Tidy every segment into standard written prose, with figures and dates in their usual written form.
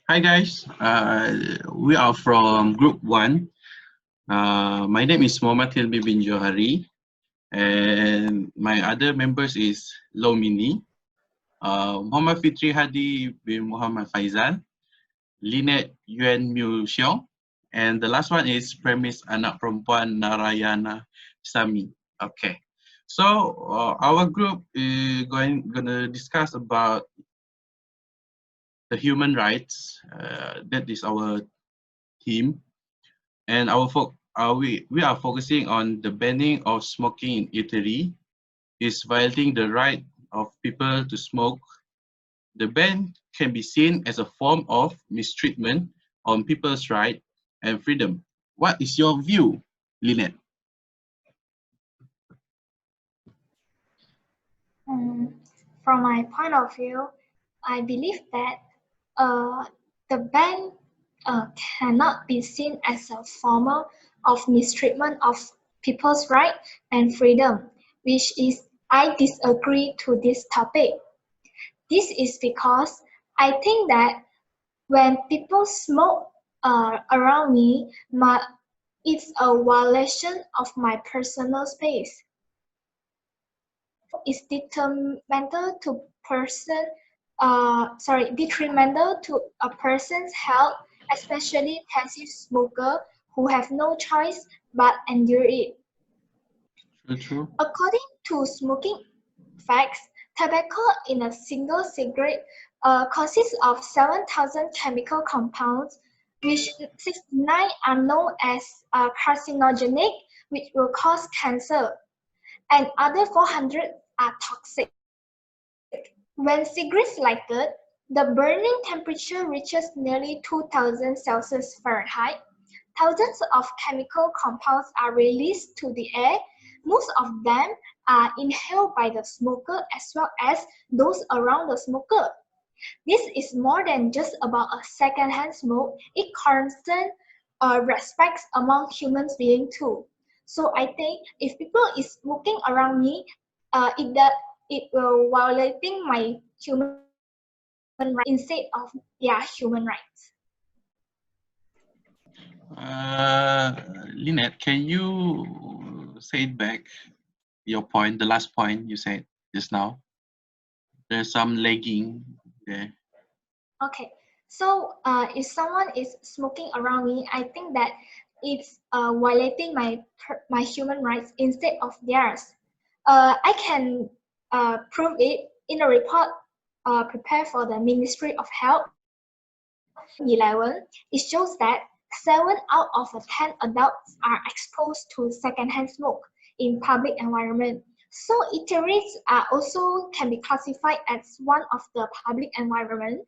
Hi guys, we are from Group 1. My name is Muhammad Hilmi bin Johari, and my other members is Lomini, Muhammad Fitri Hadi bin Muhammad Faizal, Lynette Yuan Miu Xiong, and the last one is Premis Anak Perempuan Narayana Sami. Okay, so our group is gonna discuss about the human rights. That is our theme, and we are focusing on the banning of smoking in eatery is violating the right of people to smoke. The ban can be seen as a form of mistreatment on people's right and freedom. What is your view, Lynette? From my point of view, I believe that the ban cannot be seen as a form of mistreatment of people's right and freedom, which is I disagree to this topic. This is because I think that when people smoke around me, it's a violation of my personal space. Is detrimental to detrimental to a person's health, especially passive smoker who have no choice but endure it. True. According to smoking facts, tobacco in a single cigarette consists of 7,000 chemical compounds, which 69 are known as carcinogenic, which will cause cancer, and other 400 are toxic. When cigarettes lighted, the burning temperature reaches nearly 2000 Celsius Fahrenheit. Thousands of chemical compounds are released to the air. Most of them are inhaled by the smoker as well as those around the smoker. This is more than just about a secondhand smoke. It concerns respect among human beings too. So I think if people is smoking around me, it will violating my human rights instead of their human rights. Lynette, can you say it back? Your point, the last point you said just now. There's some lagging there. Okay, so if someone is smoking around me, I think that it's violating my human rights instead of theirs. I can prove it in a report prepared for the Ministry of Health 2011. It shows that 7 out of 10 adults are exposed to secondhand smoke in public environment. So eateries are also can be classified as one of the public environment.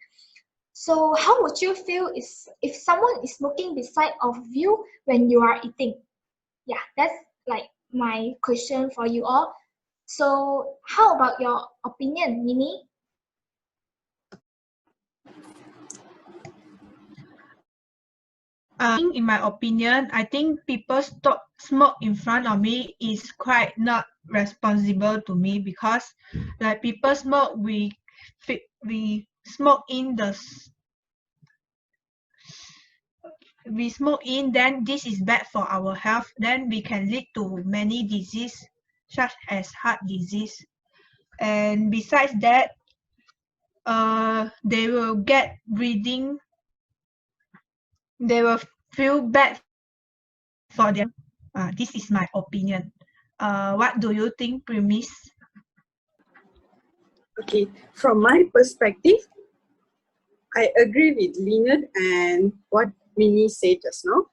So how would you feel if someone is smoking beside of you when you are eating? Yeah, that's like my question for you all. So how about your opinion, Nini? In my opinion, I think people stop smoke in front of me is quite not responsible to me because like people smoke, we smoke in then this is bad for our health. Then we can lead to many disease such as heart disease. And besides that, they will get breathing. They will feel bad for them. This is my opinion. What do you think, Premise? Okay, from my perspective, I agree with Leonard and what Minnie said just now.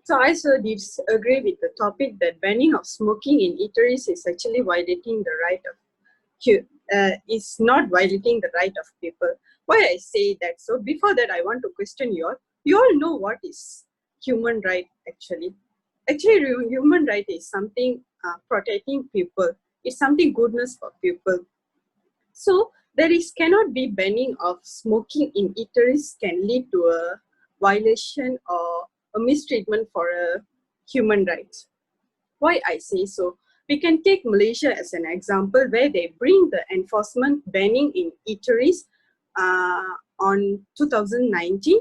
So I also disagree with the topic that banning of smoking in eateries is actually violating the right of is not violating the right of people. Why I say that? So before that, I want to question you all. You all know what is human right actually. Actually, human right is something protecting people. It's something goodness for people. So there is cannot be banning of smoking in eateries can lead to a violation or a mistreatment for a human rights. Why I say so? We can take Malaysia as an example where they bring the enforcement banning in eateries on 2019.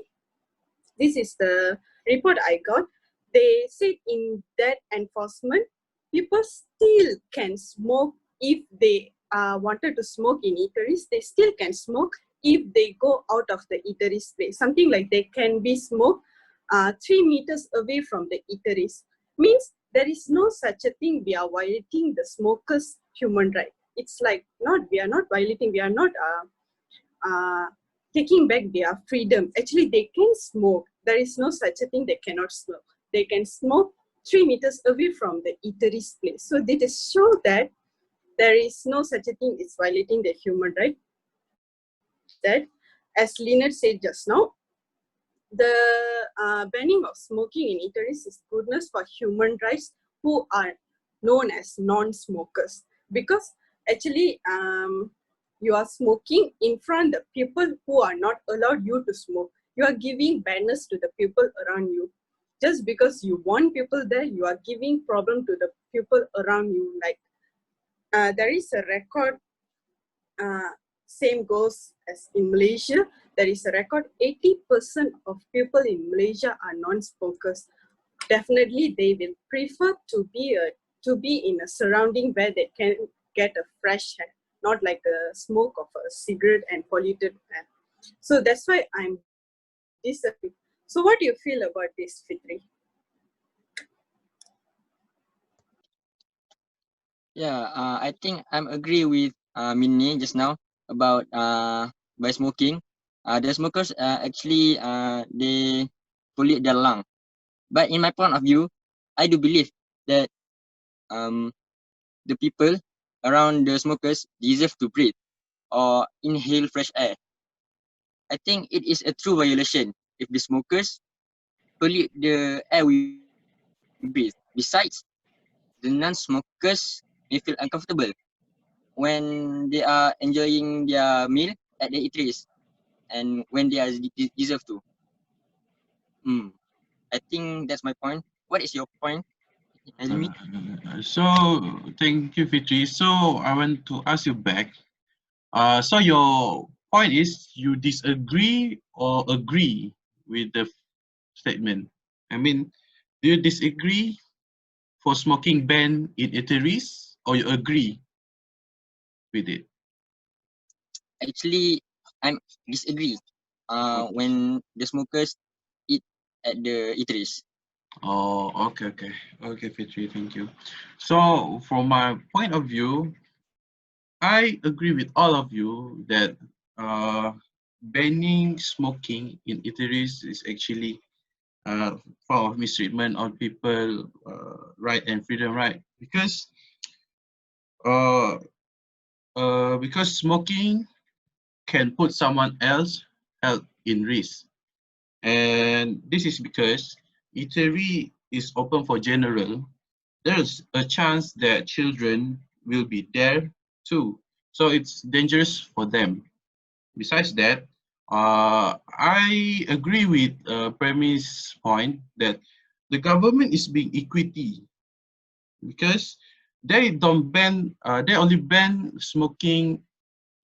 This is the report I got. They said in that enforcement, people still can smoke if they wanted to smoke in eateries. They still can smoke if they go out of the eateries place. Something like they can be smoked 3 meters away from the eateries. Means there is no such a thing. We are violating the smokers' human right. It's like we are not violating. We are not taking back their freedom. Actually, they can smoke. There is no such a thing they cannot smoke. They can smoke 3 meters away from the eateries place. So they just show that there is no such a thing. It's violating the human right. That, as Leonard said just now, the banning of smoking in eateries is goodness for human rights who are known as non-smokers, because actually you are smoking in front of people who are not allowed you to smoke. You are giving banners to the people around you. Just because you want people there, you are giving problem to the people around you. Like there is a record, same goes as in Malaysia. There is a record 80% of people in Malaysia are non-smokers. Definitely they will prefer to be in a surrounding where they can get a fresh air, not like the smoke of a cigarette and polluted air. So that's why I'm disagreeing. So what do you feel about this, Fitri? Yeah, I think I'm agree with Minnie just now about by smoking. The smokers actually they pollute their lung. But in my point of view, I do believe that the people around the smokers deserve to breathe or inhale fresh air. I think it is a true violation if the smokers pollute the air we breathe. Besides, the non-smokers may feel uncomfortable when they are enjoying their meal at the eateries and when they are deserve to. I think that's my point. What is your point, Helmi? So thank you, Fitri. So I want to ask you back. So your point is you disagree or agree with the statement? I mean, do you disagree for smoking ban in eateries or you agree with it? Actually, I'm disagree. Okay. When the smokers eat at the eateries. Oh, okay, Fitri, thank you. So from my point of view, I agree with all of you that banning smoking in eateries is actually form of mistreatment on people right and freedom right, uh, because smoking can put someone else health in risk, and this is because eatery is open for general. There's a chance that children will be there too, so it's dangerous for them. Besides that, I agree with Premi's point that the government is being equity because they don't ban, they only ban smoking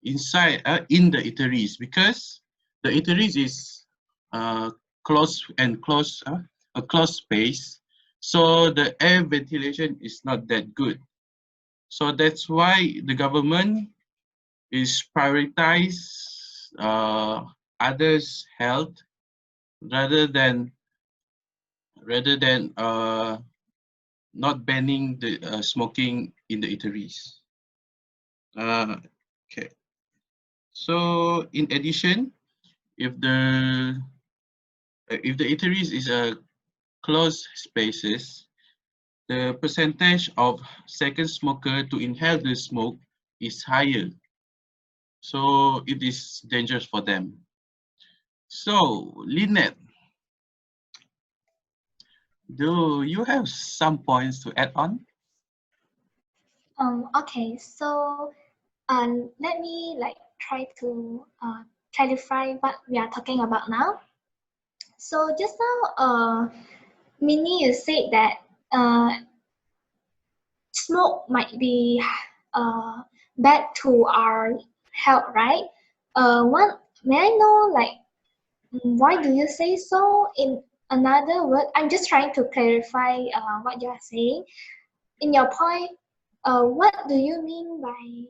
inside in the eateries because the eateries is uh, a closed space, so the air ventilation is not that good. So that's why the government is prioritize others' health rather than not banning the smoking in the eateries. Okay. So in addition, if the eateries is a closed spaces, the percentage of second smoker to inhale the smoke is higher. So it is dangerous for them. So Lynette, do you have some points to add on? Okay, so let me like try to clarify what we are talking about now. So just now, Minnie, you said that smoke might be bad to our health, right? One may I know like why do you say so? In another word, I'm just trying to clarify what you are saying. In your point, what do you mean by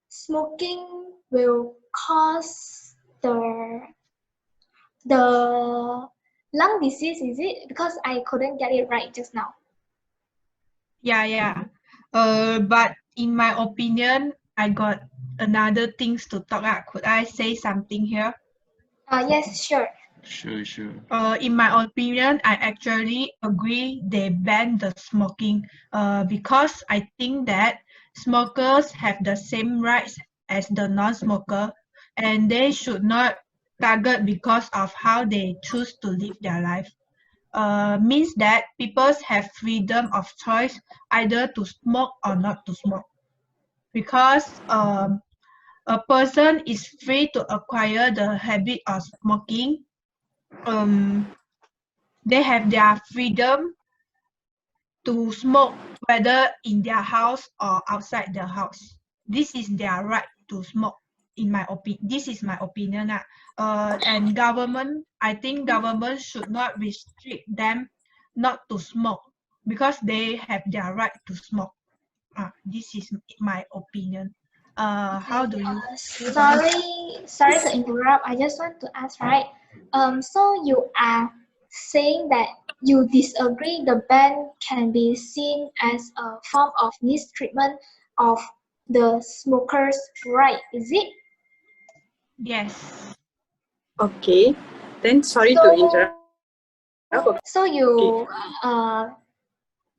smoking will cause the lung disease? Is it? Because I couldn't get it right just now. Yeah. But in my opinion, I got another things to talk. Could I say something here? Yes, sure. Sure. In my opinion, I actually agree they ban the smoking. Because I think that smokers have the same rights as the non-smoker, and they should not target because of how they choose to live their life. Means that people have freedom of choice either to smoke or not to smoke. Because a person is free to acquire the habit of smoking. They have their freedom to smoke whether in their house or outside the house. This is their right to smoke. In my opinion, this is my opinion. And government, I think government should not restrict them not to smoke because they have their right to smoke. This is my opinion. How do you feel about it? Sorry to interrupt. I just want to ask, right? So you are saying that you disagree the ban can be seen as a form of mistreatment of the smokers' right, is it? Yes. Okay, then sorry to So, interrupt. Okay. so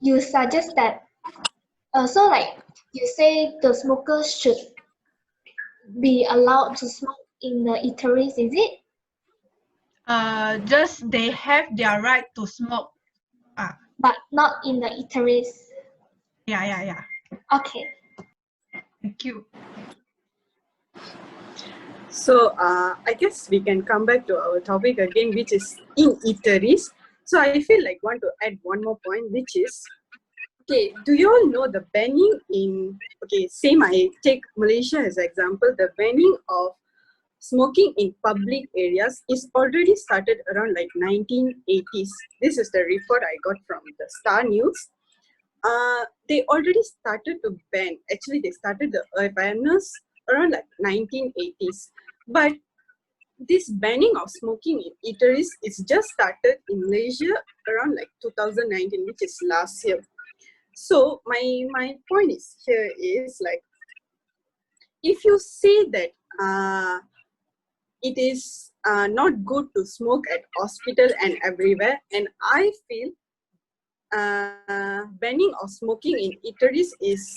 you suggest that so like you say the smokers should be allowed to smoke in the eateries, is it? Just they have their right to smoke. But not in the eateries. Yeah. Okay. Thank you. So I guess we can come back to our topic again, which is in eateries. So I feel like want to add one more point, which is, okay, do you all know the banning in, okay, same I take Malaysia as example, the banning of smoking in public areas is already started around like 1980s. This is the report I got from the Star News. They already started to ban, actually they started the awareness around like 1980s. But this banning of smoking in eateries is just started in Malaysia around like 2019, which is last year. So my point is here is like, if you say that it is not good to smoke at hospital and everywhere, and I feel banning of smoking in eateries is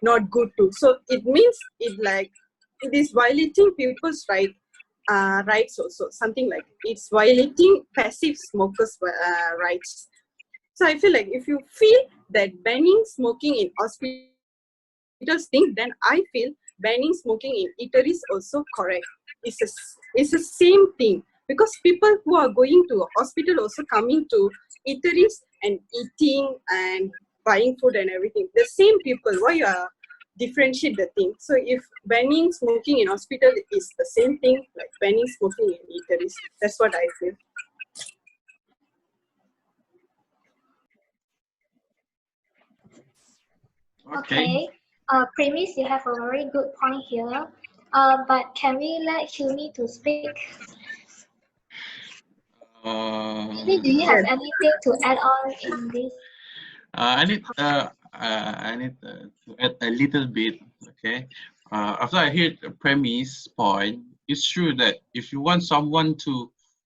not good too. So it means it is violating people's rights also. Something like it's violating passive smokers' rights. So I feel like if you feel that banning smoking in hospitals thing, then I feel banning smoking in eateries also correct. It's the same thing, because people who are going to a hospital also coming to eateries and eating and buying food and everything. The same people. Why you are differentiate the thing? So if banning smoking in hospital is the same thing like banning smoking in eateries, that's what I feel. Okay. Premise, you have a very good point here. But can we let Hilmi to speak? Hilmi, do you have Uh, anything to add on in this? I need to add a little bit. Okay. After I heard the premise point, it's true that if you want someone to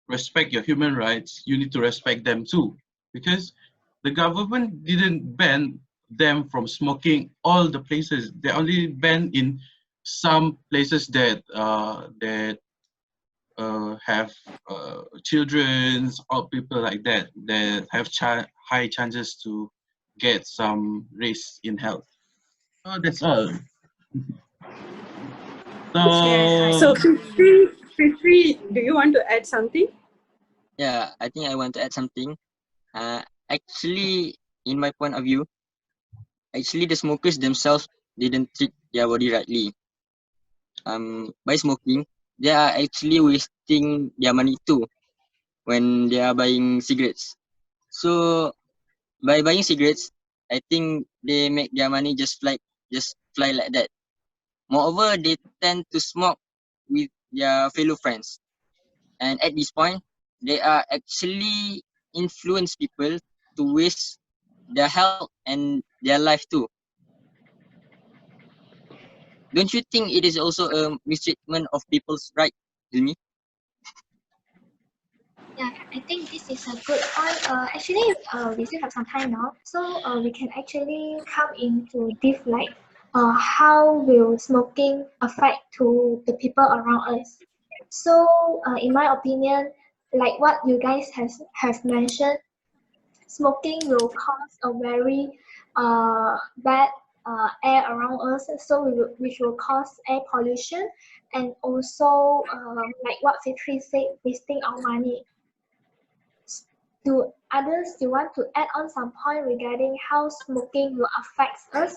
respect your human rights, you need to respect them too, because the government didn't ban them from smoking all the places. They only banned in some places that have children or people like that have high chances to get some risk in health. So that's all. Yes, I So So agree. Fitri, do you want to add something? Yeah, I think I want to add something. Actually, in my point of view, actually the smokers themselves didn't treat their body rightly. by smoking, they are actually wasting their money too when they are buying cigarettes. So by buying cigarettes, I think they make their money just fly like that. Moreover, they tend to smoke with their fellow friends. And at this point, they are actually influence people to waste their health and their life too. Don't you think it is also a mistreatment of people's right, Hilmi? Yeah, I think this is a good point. Actually, we still have some time now, so we can actually come into deep like how will smoking affect to the people around us. So, in my opinion, like what you guys have mentioned, smoking will cause a very bad air around us, so which will cause air pollution and also like what Fitri said, wasting our money. Do others you want to add on some point regarding how smoking will affect us?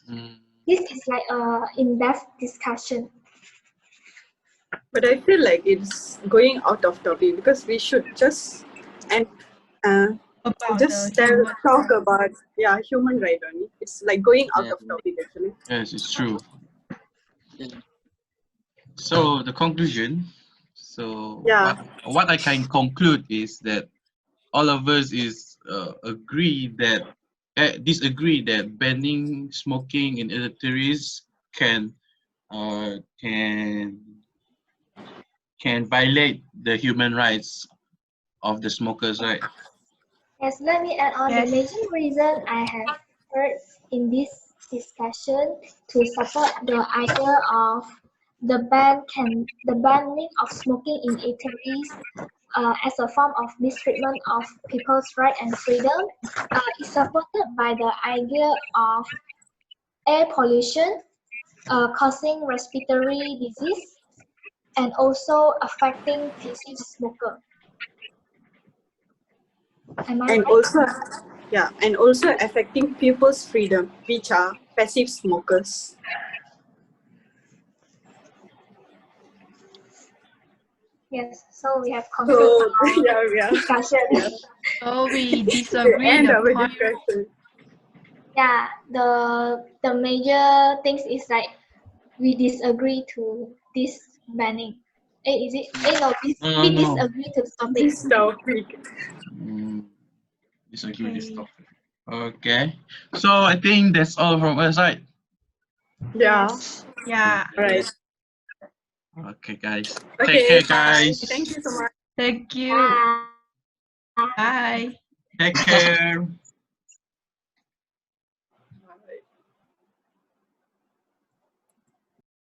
Mm, This is like a in-depth discussion. But I feel like it's going out of topic because we should just and About just the human talk right. about human right only. It's like going out Yeah. of topic actually. yes, it's true. Yeah. So the conclusion. So Yeah. what I can conclude is that all of us is agree that disagree that banning smoking in eateries can uh, can can violate the human rights of the smokers, right? Yes, let me add on the Yes. major reason I have heard in this discussion to support the idea of the banning of smoking in eateries as a form of mistreatment of people's right and freedom is supported by the idea of air pollution causing respiratory disease and also affecting passive smoker. Am I And right? also affecting people's freedom, which are passive smokers. Yes, so we have concluded So our discussion. yeah. So we The disagree end the of a point. discussion. Yeah, the major things is like we disagree to this banning. Is it? No, No, we no, no. disagree to the topic. This topic. Mm, disagree this Okay. topic. Okay. So I think that's all from our side. Yeah. Yes. Yeah. Right. Okay, guys. Take Okay. care, Bye. guys. Thank you so much. Thank you. Bye. Bye. Take care.